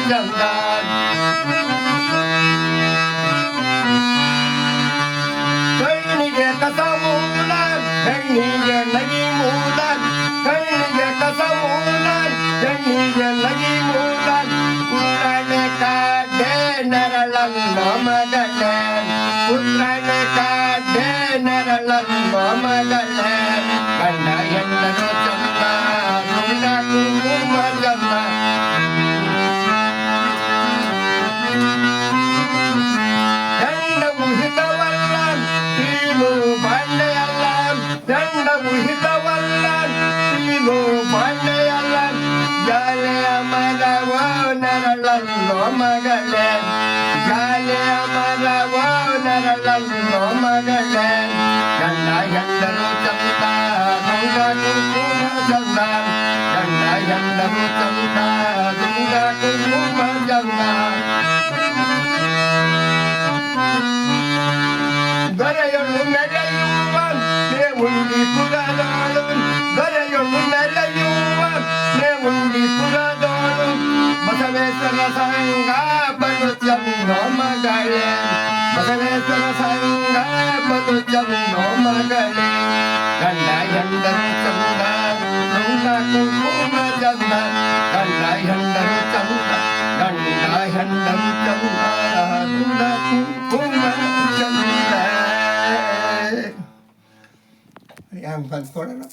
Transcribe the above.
ಚಂದ ಕಣ್ಣಿಗೆ ಕಸ ಮೂಲ ಹೆಣ್ಣಿಗೆ ನಗಿ ಮೂಲ ಕಣ್ಣಿಗೆ ಕಸ ಮೂಲ ಹೆಣ್ಣಿಗೆ ನಗಿ ಮೂಲ ಪುತ್ರನೆ ಕಾಡೆ ನರಳಲ್ಲೋ ಮಗಳೆ ಪುತ್ರನೆ ಕಾಡೆ ನರಳಲ್ಲೋ ಮಗಳೆ ಗಂಡ ಹೆಣ್ಣನು ಚಂದ ನುಂಗ ಕುಂಕುಮ ಚಂದ ಹೆಣ್ಣು ಹಿತವಲ್ಲ ತೀನು ಬಾಂಡೆಯಲ್ಲ ಹೆಣ್ಣು ಹಿತವಲ್ಲ ತೀನು ಬಾಂಡೆಯಲ್ಲ ಜಾಲೆಯ ಮರವೋ ನರಳಲ್ಲೋ ಮಗಳೇ ಜಾಲೆಯ ಮರವೋ ನರಳಲ್ಲೋ ಮಗಳೇ ಗಂಡ ಹೆಂಡರು ಚಂದ ನುಂಗ ಕುಂಕುಮ ಚಂದ ಗಂಡ ಹೆಂಡರು ಚಂದ ನುಂಗ ಕುಂಕುಮ ಚಂದ ದೊರೆಯೊಳು ಮೆರೆಯುವ ನೇವುಂಡಿ ಪುರದೋಳು ದೊರೆಯೊಳು ಮೆರೆಯುವ ನೇವುಂಡಿ ಪುರದೋಳು ಬಸವೇಶ್ವರ ಸಂಘ ಬಲು ಚಂದೋ ಮಗಳೇ ಬಸವೇಶ್ವರ ಸಂಘ ಬಲು ಚಂದೋ ಮಗಳೇ ಗಂಡ ಹೆಂಡರು ಚಂದ ನುಂಗ ಕುಂಕುಮ ಚಂದ ಗಂಡ ಹೆಂಡರು ಚಂದ ಗಂಡ ಹೆಂಡರು ಚಂದ ನುಂಗ ಕುಂಕುಮ ಚಂದ. Yang bantuan apa?